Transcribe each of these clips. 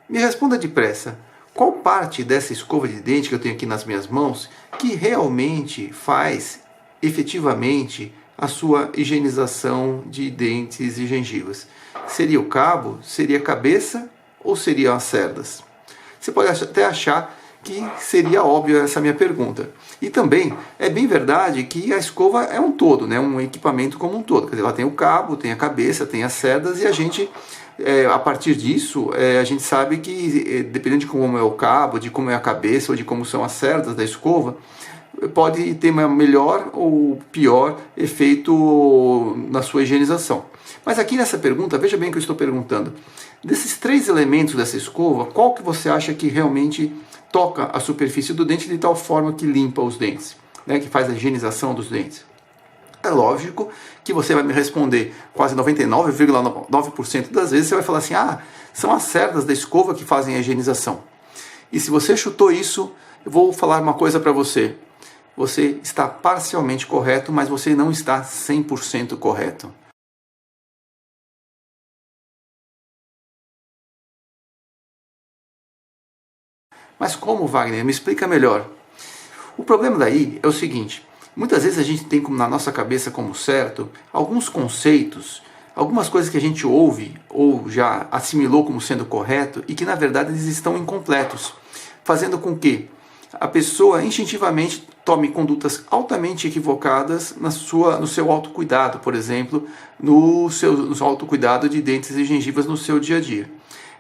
Me responda depressa. Qual parte dessa escova de dente que eu tenho aqui nas minhas mãos que realmente faz efetivamente a sua higienização de dentes e gengivas? Seria o cabo? Seria a cabeça? Ou seriam as cerdas? Você pode até achar que seria óbvio essa minha pergunta. E também é bem verdade que a escova é um todo, né? Um equipamento como um todo. Quer dizer, ela tem o cabo, tem a cabeça, tem as cerdas, e a gente, a partir disso, a gente sabe que, dependendo de como é o cabo, de como é a cabeça ou de como são as cerdas da escova, pode ter uma melhor ou pior efeito na sua higienização. Mas aqui nessa pergunta, veja bem o que eu estou perguntando. Desses 3 elementos dessa escova, qual que você acha que realmente toca a superfície do dente de tal forma que limpa os dentes, né, que faz a higienização dos dentes? É lógico que você vai me responder quase 99,9% das vezes, você vai falar assim, são as cerdas da escova que fazem a higienização. E se você chutou isso, eu vou falar uma coisa para você. Você está parcialmente correto, mas você não está 100% correto. Mas como, Wagner? Me explica melhor. O problema daí é o seguinte, muitas vezes a gente tem na nossa cabeça como certo alguns conceitos, algumas coisas que a gente ouve ou já assimilou como sendo correto e que na verdade eles estão incompletos, fazendo com que a pessoa instintivamente tome condutas altamente equivocadas no seu autocuidado, por exemplo, no autocuidado de dentes e gengivas no seu dia a dia.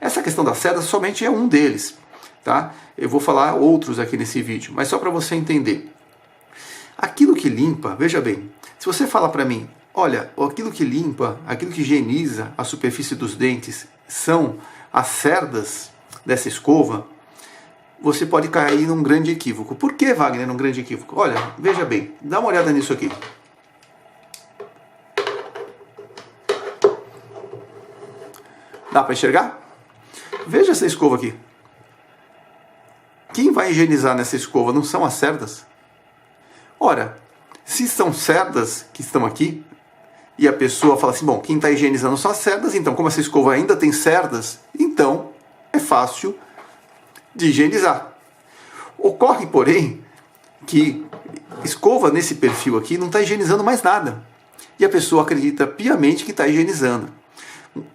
Essa questão da cerda somente é um deles. Tá? Eu vou falar outros aqui nesse vídeo, mas só para você entender. Aquilo que limpa, veja bem, se você fala para mim, olha, aquilo que limpa, aquilo que higieniza a superfície dos dentes são as cerdas dessa escova, você pode cair num grande equívoco. Por que, Wagner, num grande equívoco? Olha, veja bem, dá uma olhada nisso aqui. Dá para enxergar? Veja essa escova aqui. Quem vai higienizar nessa escova não são as cerdas? Ora, se são cerdas que estão aqui, e a pessoa fala assim, bom, quem está higienizando são as cerdas, então como essa escova ainda tem cerdas, então é fácil de higienizar. Ocorre, porém, que escova nesse perfil aqui não está higienizando mais nada. E a pessoa acredita piamente que está higienizando.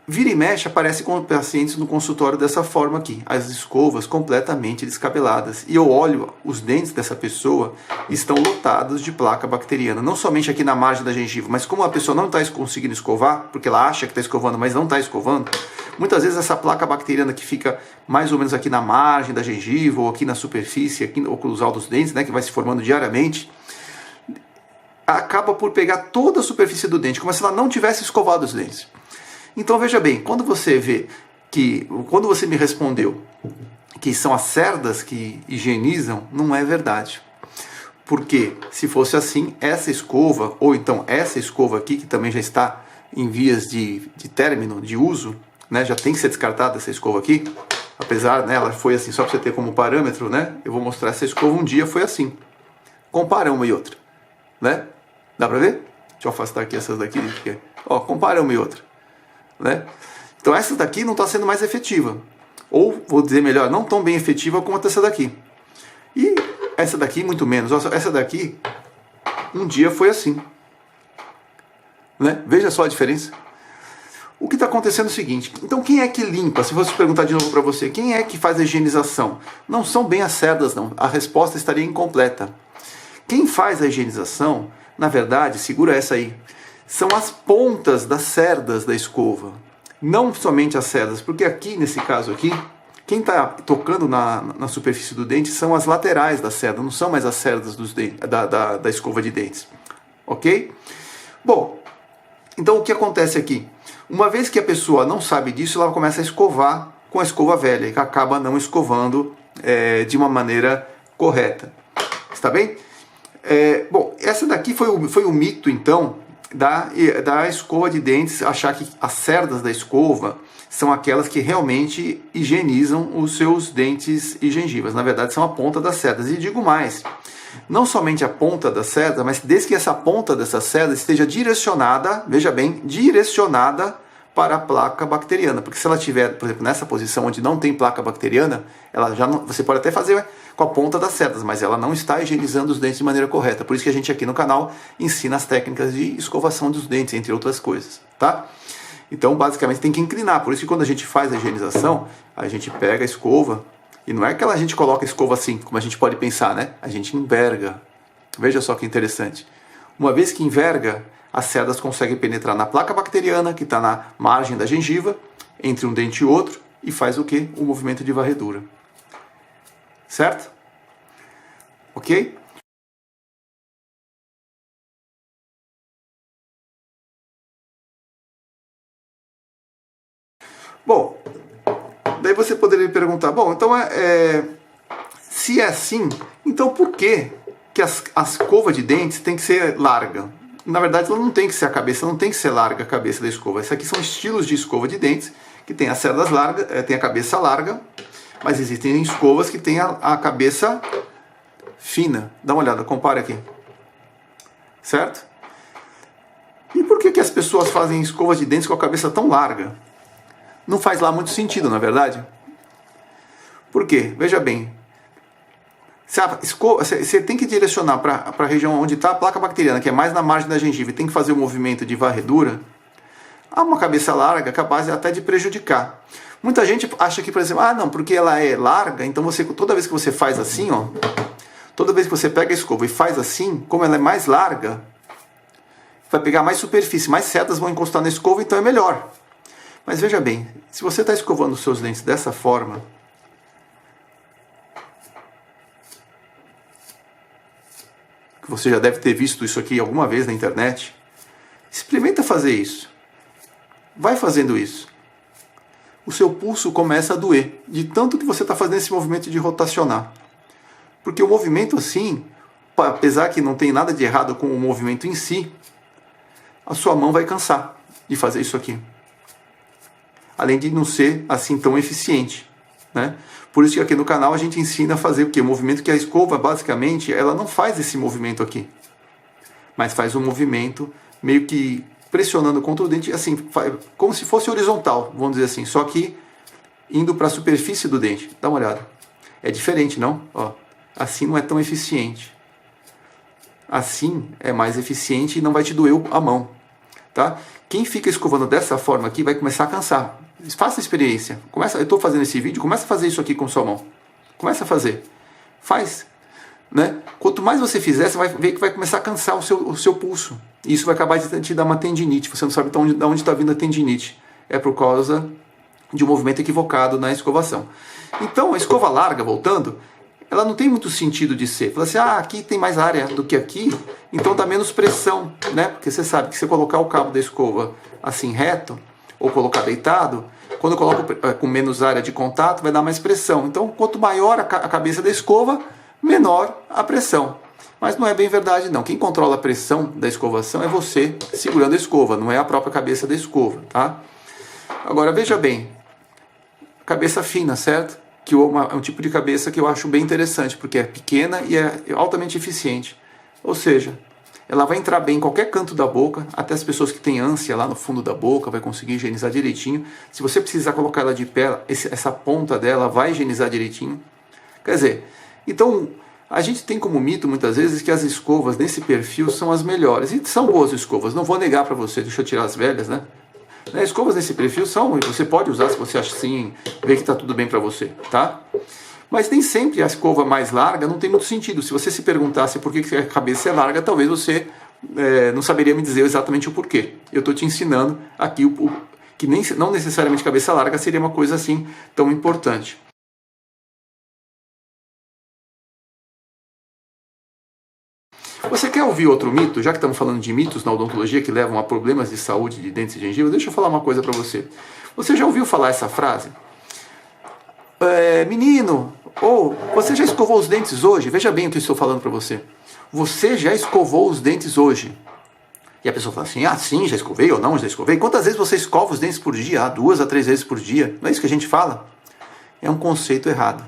Vira e mexe, aparece com pacientes no consultório dessa forma aqui, as escovas completamente descabeladas. E eu olho, os dentes dessa pessoa estão lotados de placa bacteriana, não somente aqui na margem da gengiva, mas como a pessoa não está conseguindo escovar, porque ela acha que está escovando, mas não está escovando, muitas vezes essa placa bacteriana que fica mais ou menos aqui na margem da gengiva, ou aqui na superfície, aqui no oclusal dos dentes, né, que vai se formando diariamente, acaba por pegar toda a superfície do dente, como se ela não tivesse escovado os dentes. Então veja bem, quando você me respondeu que são as cerdas que higienizam, não é verdade. Porque se fosse assim, essa escova, ou então essa escova aqui, que também já está em vias de término, de uso, né, já tem que ser descartada essa escova aqui, apesar, né, ela foi assim, só para você ter como parâmetro, né, eu vou mostrar essa escova um dia foi assim. Compara uma e outra, né? Dá para ver? Deixa eu afastar aqui essas daqui, porque, ó, compara uma e outra. Né? Então essa daqui não está sendo mais efetiva, ou vou dizer melhor, não tão bem efetiva quanto essa daqui, e essa daqui muito menos. Essa daqui um dia foi assim, né? Veja só a diferença. O que está acontecendo é o seguinte, então quem é que limpa? Se fosse perguntar de novo para você, quem é que faz a higienização? Não são bem as cerdas, não, a resposta estaria incompleta. Quem faz a higienização, na verdade, segura essa aí, são as pontas das cerdas da escova, não somente as cerdas, porque aqui, nesse caso aqui, quem está tocando na superfície do dente são as laterais da cerda, não são mais as cerdas dos dentes, da escova de dentes, ok? Bom, então o que acontece aqui? Uma vez que a pessoa não sabe disso, ela começa a escovar com a escova velha, que acaba não escovando de uma maneira correta, está bem? Bom, essa daqui foi o mito, então, da escova de dentes, achar que as cerdas da escova são aquelas que realmente higienizam os seus dentes e gengivas. Na verdade, são a ponta das cerdas. E digo mais, não somente a ponta da cerda, mas desde que essa ponta dessa cerda esteja direcionada, veja bem, direcionada para a placa bacteriana, porque se ela estiver, por exemplo, nessa posição onde não tem placa bacteriana, ela já não, você pode até fazer com a ponta das cerdas, mas ela não está higienizando os dentes de maneira correta. Por isso que a gente aqui no canal ensina as técnicas de escovação dos dentes, entre outras coisas, tá? Então, basicamente, tem que inclinar. Por isso que quando a gente faz a higienização, a gente pega a escova, e não é que a gente coloca a escova assim, como a gente pode pensar, né? A gente enverga. Veja só que interessante. Uma vez que enverga, as cerdas conseguem penetrar na placa bacteriana, que está na margem da gengiva, entre um dente e outro, e faz o quê? O movimento de varredura. Certo? Ok? Bom, daí você poderia me perguntar, bom, então se é assim, então por que a escova de dentes tem que ser larga? Na verdade, ela não tem que ser a cabeça, não tem que ser larga a cabeça da escova. Esses aqui são estilos de escova de dentes, que tem as cerdas largas, tem a cabeça larga, mas existem escovas que tem a cabeça fina. Dá uma olhada, compare aqui. Certo? E por que as pessoas fazem escovas de dentes com a cabeça tão larga? Não faz lá muito sentido, na verdade. Por quê? Veja bem. Você tem que direcionar para a região onde está a placa bacteriana, que é mais na margem da gengiva, e tem que fazer o movimento de varredura. Há uma cabeça larga capaz até de prejudicar. Muita gente acha que, por exemplo, não, porque ela é larga, então toda vez que você faz assim, ó, toda vez que você pega a escova e faz assim, como ela é mais larga, vai pegar mais superfície, mais cerdas vão encostar na escova, então é melhor. Mas veja bem, se você está escovando os seus dentes dessa forma, que você já deve ter visto isso aqui alguma vez na internet, experimenta fazer isso. Vai fazendo isso. O seu pulso começa a doer, de tanto que você está fazendo esse movimento de rotacionar. Porque o movimento assim, apesar que não tem nada de errado com o movimento em si, a sua mão vai cansar de fazer isso aqui. Além de não ser assim tão eficiente, né? Por isso que aqui no canal a gente ensina a fazer o quê? O movimento que a escova, basicamente, ela não faz esse movimento aqui, mas faz um movimento meio que pressionando contra o dente, assim, como se fosse horizontal, vamos dizer assim, só que indo para a superfície do dente. Dá uma olhada. É diferente, não? Ó, assim não é tão eficiente. Assim é mais eficiente e não vai te doer a mão, tá? Quem fica escovando dessa forma aqui vai começar a cansar. Faça a experiência. Eu estou fazendo esse vídeo, começa a fazer isso aqui com sua mão. Começa a fazer. Faz. Né? Quanto mais você fizer, você vai ver que vai começar a cansar o seu pulso. E isso vai acabar de te dar uma tendinite. Você não sabe de onde está vindo a tendinite. É por causa de um movimento equivocado na escovação. Então, a escova larga, voltando, ela não tem muito sentido de ser. Fala assim, aqui tem mais área do que aqui, então dá menos pressão, né? Porque você sabe que se você colocar o cabo da escova assim reto, ou colocar deitado, quando eu coloco com menos área de contato, vai dar mais pressão. Então, quanto maior a cabeça da escova, menor a pressão. Mas não é bem verdade, não. Quem controla a pressão da escovação é você segurando a escova, não é a própria cabeça da escova, tá? Agora, veja bem, cabeça fina, certo? Que é um tipo de cabeça que eu acho bem interessante, porque é pequena e é altamente eficiente. Ou seja, ela vai entrar bem em qualquer canto da boca, até as pessoas que têm ânsia lá no fundo da boca, vai conseguir higienizar direitinho. Se você precisar colocar ela de pé, essa ponta dela vai higienizar direitinho. Quer dizer, então a gente tem como mito muitas vezes que as escovas nesse perfil são as melhores. E são boas escovas, não vou negar para você, deixa eu tirar as velhas, né? Escovas nesse perfil são, e você pode usar se você acha assim, vê que está tudo bem para você, tá? Mas nem sempre a escova mais larga não tem muito sentido. Se você se perguntasse por que a cabeça é larga, talvez você não saberia me dizer exatamente o porquê. Eu estou te ensinando aqui que não necessariamente cabeça larga seria uma coisa assim tão importante. Você quer ouvir outro mito? Já que estamos falando de mitos na odontologia que levam a problemas de saúde de dentes e gengiva, deixa eu falar uma coisa para você. Você já ouviu falar essa frase? Menino, ou você já escovou os dentes hoje? Veja bem o que eu estou falando para você. Você já escovou os dentes hoje? E a pessoa fala assim, sim, já escovei ou não, já escovei. Quantas vezes você escova os dentes por dia? 2 a 3 vezes por dia. Não é isso que a gente fala? É um conceito errado.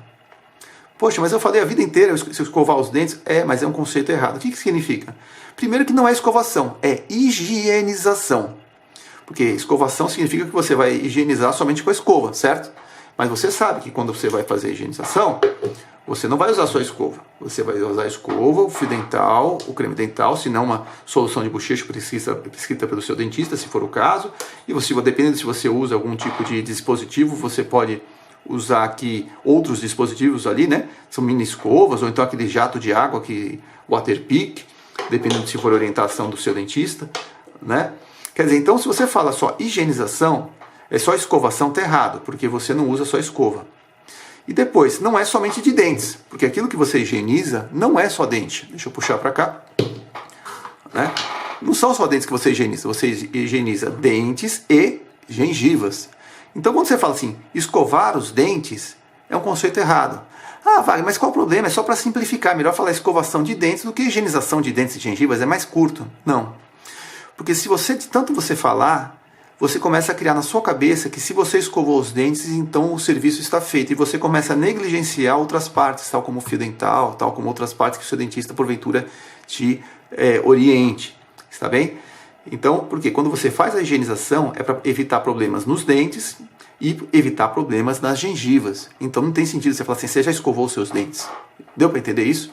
Poxa, mas eu falei a vida inteira se eu escovar os dentes. Mas é um conceito errado. O que significa? Primeiro que não é escovação, é higienização. Porque escovação significa que você vai higienizar somente com a escova, certo? Mas você sabe que quando você vai fazer a higienização, você não vai usar só a escova. Você vai usar a escova, o fio dental, o creme dental, se não uma solução de bochecha prescrita pelo seu dentista, se for o caso. E você, dependendo se você usa algum tipo de dispositivo, você pode usar aqui outros dispositivos ali, né? São mini escovas, ou então aquele jato de água, que Waterpik, dependendo se for a orientação do seu dentista, né? Quer dizer, então se você fala só higienização, é só escovação, tá errado, porque você não usa só escova. E depois, não é somente de dentes, porque aquilo que você higieniza não é só dente. Deixa eu puxar para cá. Né? Não são só dentes que você higieniza dentes e gengivas. Então quando você fala assim, escovar os dentes, é um conceito errado. Ah, Wagner, mas qual o problema? É só para simplificar, melhor falar escovação de dentes do que higienização de dentes e gengivas, é mais curto. Não. Porque se você, de tanto você falar, você começa a criar na sua cabeça que se você escovou os dentes, então o serviço está feito. E você começa a negligenciar outras partes, tal como o fio dental, tal como outras partes que o seu dentista, porventura, te oriente. Está bem? Então, porque quando você faz a higienização, é para evitar problemas nos dentes e evitar problemas nas gengivas. Então não tem sentido você falar assim, você já escovou os seus dentes. Deu para entender isso?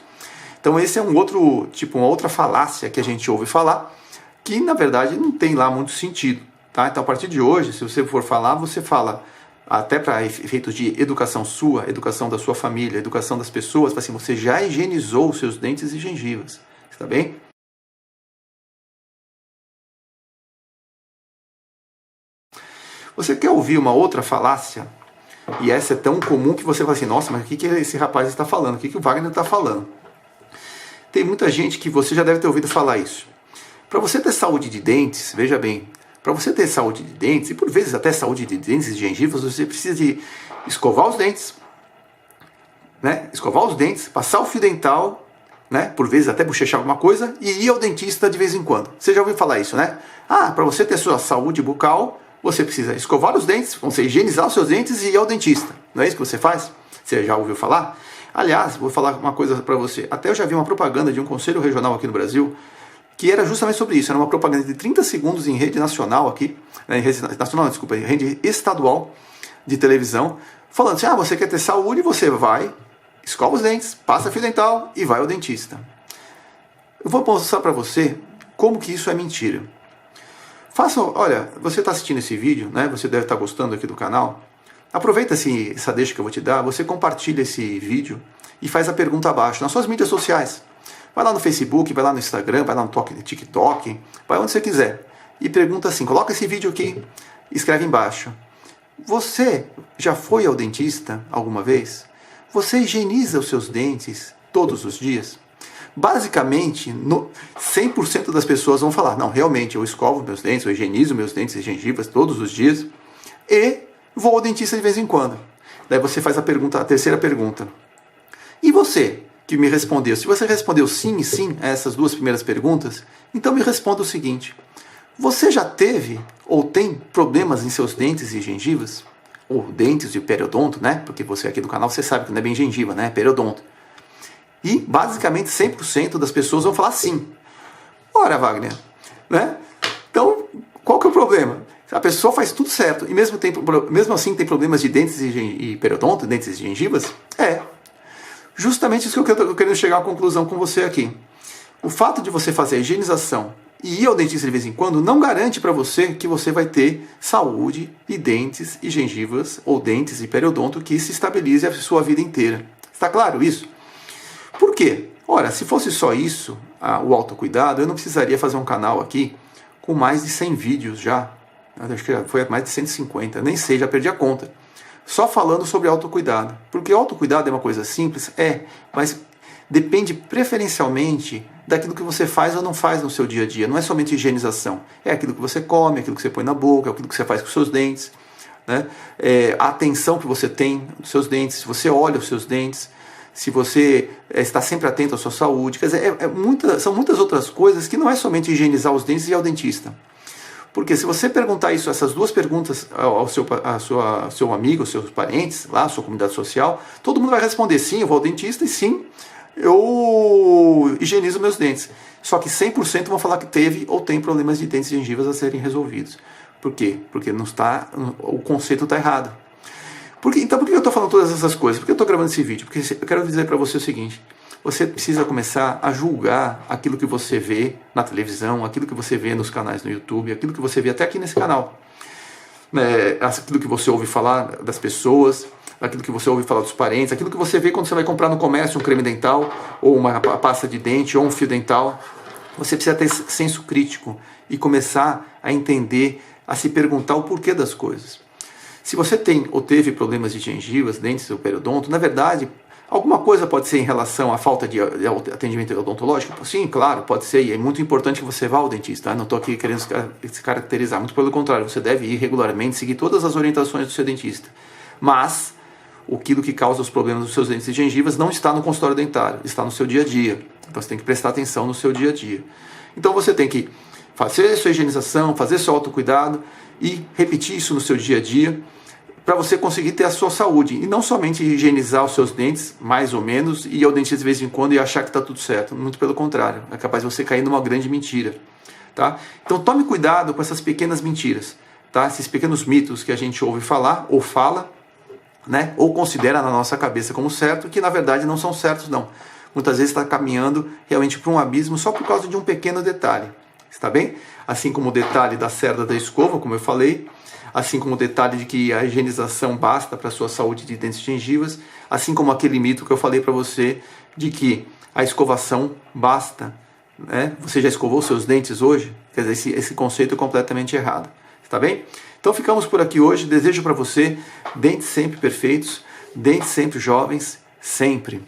Então esse é um outro, tipo, uma outra falácia que a gente ouve falar, que na verdade não tem lá muito sentido. Tá? Então, a partir de hoje, se você for falar, você fala, até para efeitos de educação sua, educação da sua família, educação das pessoas, assim, você já higienizou os seus dentes e gengivas. Está bem? Você quer ouvir uma outra falácia? E essa é tão comum que você fala assim, nossa, mas o que esse rapaz está falando? O que o Wagner está falando? Tem muita gente que você já deve ter ouvido falar isso. Para você ter saúde de dentes, veja bem, para você ter saúde de dentes, e por vezes até saúde de dentes e gengivas, você precisa de escovar os dentes, né? Escovar os dentes, passar o fio dental, né? Por vezes até bochechar alguma coisa, e ir ao dentista de vez em quando. Você já ouviu falar isso, né? Ah, para você ter sua saúde bucal, você precisa escovar os dentes, você higienizar os seus dentes e ir ao dentista. Não é isso que você faz? Você já ouviu falar? Aliás, vou falar uma coisa para você. Até eu já vi uma propaganda de um conselho regional aqui no Brasil, que era justamente sobre isso. Era uma propaganda de 30 segundos em rede nacional aqui, em rede nacional, desculpa, em rede estadual de televisão, falando assim, você quer ter saúde, você vai, escova os dentes, passa fio dental e vai ao dentista. Eu vou mostrar para você como que isso é mentira. Olha, você está assistindo esse vídeo, né? Você deve estar gostando aqui do canal. Aproveita essa deixa que eu vou te dar, você compartilha esse vídeo e faz a pergunta abaixo, nas suas mídias sociais. Vai lá no Facebook, vai lá no Instagram, vai lá no TikTok, vai onde você quiser. E pergunta assim, coloca esse vídeo aqui, escreve embaixo. Você já foi ao dentista alguma vez? Você higieniza os seus dentes todos os dias? Basicamente, 100% das pessoas vão falar, não, realmente, eu escovo meus dentes, eu higienizo meus dentes e gengivas todos os dias e vou ao dentista de vez em quando. Daí você faz a terceira pergunta. E você, que me respondeu, se você respondeu sim e sim a essas duas primeiras perguntas, então me responda o seguinte, você já teve ou tem problemas em seus dentes e gengivas? Ou dentes e periodonto, né? Porque você aqui no canal, você sabe que não é bem gengiva, né? É periodonto. E basicamente 100% das pessoas vão falar sim. Ora, Wagner, né? Então, qual que é o problema? A pessoa faz tudo certo e mesmo assim tem problemas de dentes e periodonto, dentes e gengivas? Justamente isso que eu estou querendo chegar à conclusão com você aqui. O fato de você fazer a higienização e ir ao dentista de vez em quando não garante para você que você vai ter saúde e dentes e gengivas ou dentes e periodonto que se estabilize a sua vida inteira. Está claro isso? Por quê? Ora, se fosse só isso, o autocuidado, eu não precisaria fazer um canal aqui com mais de 100 vídeos já. Acho que foi mais de 150, nem sei, já perdi a conta. Só falando sobre autocuidado. Porque autocuidado é uma coisa simples? Mas depende preferencialmente daquilo que você faz ou não faz no seu dia a dia. Não é somente higienização. É aquilo que você come, aquilo que você põe na boca, aquilo que você faz com os seus dentes, né? A atenção que você tem nos seus dentes, se você olha os seus dentes, se você está sempre atento à sua saúde. Quer dizer, são muitas outras coisas que não é somente higienizar os dentes e ir ao dentista. Porque se você perguntar essas duas perguntas ao seu amigo, aos seus parentes, lá, à sua comunidade social, todo mundo vai responder sim, eu vou ao dentista e sim, eu higienizo meus dentes. Só que 100% vão falar que teve ou tem problemas de dentes e gengivas a serem resolvidos. Por quê? Porque não está, o conceito está errado. Então por que eu estou falando todas essas coisas? Por que eu estou gravando esse vídeo? Porque eu quero dizer para você o seguinte: você precisa começar a julgar aquilo que você vê na televisão, aquilo que você vê nos canais no YouTube, aquilo que você vê até aqui nesse canal. Aquilo que você ouve falar das pessoas, aquilo que você ouve falar dos parentes, aquilo que você vê quando você vai comprar no comércio um creme dental, ou uma pasta de dente, ou um fio dental. Você precisa ter senso crítico e começar a entender, a se perguntar o porquê das coisas. Se você tem ou teve problemas de gengivas, dentes ou periodonto, na verdade, alguma coisa pode ser em relação à falta de atendimento odontológico? Sim, claro, pode ser, e é muito importante que você vá ao dentista. Não estou aqui querendo se caracterizar, muito pelo contrário, você deve ir regularmente, seguir todas as orientações do seu dentista. Mas aquilo que causa os problemas dos seus dentes e gengivas não está no consultório dentário, está no seu dia a dia. Então você tem que prestar atenção no seu dia a dia. Então você tem que fazer sua higienização, fazer seu autocuidado e repetir isso no seu dia a dia, para você conseguir ter a sua saúde. E não somente higienizar os seus dentes, mais ou menos, e ir ao dentista de vez em quando e achar que está tudo certo. Muito pelo contrário, é capaz de você cair numa grande mentira. Tá? Então tome cuidado com essas pequenas mentiras, tá? Esses pequenos mitos que a gente ouve falar, ou fala, né? Ou considera na nossa cabeça como certo, que na verdade não são certos não. Muitas vezes está caminhando realmente para um abismo só por causa de um pequeno detalhe. Está bem? Assim como o detalhe da cerda da escova, como eu falei, assim como o detalhe de que a higienização basta para a sua saúde de dentes e gengivas, assim como aquele mito que eu falei para você de que a escovação basta, né? Você já escovou seus dentes hoje? Quer dizer, esse conceito é completamente errado, está bem? Então ficamos por aqui hoje, desejo para você dentes sempre perfeitos, dentes sempre jovens, sempre.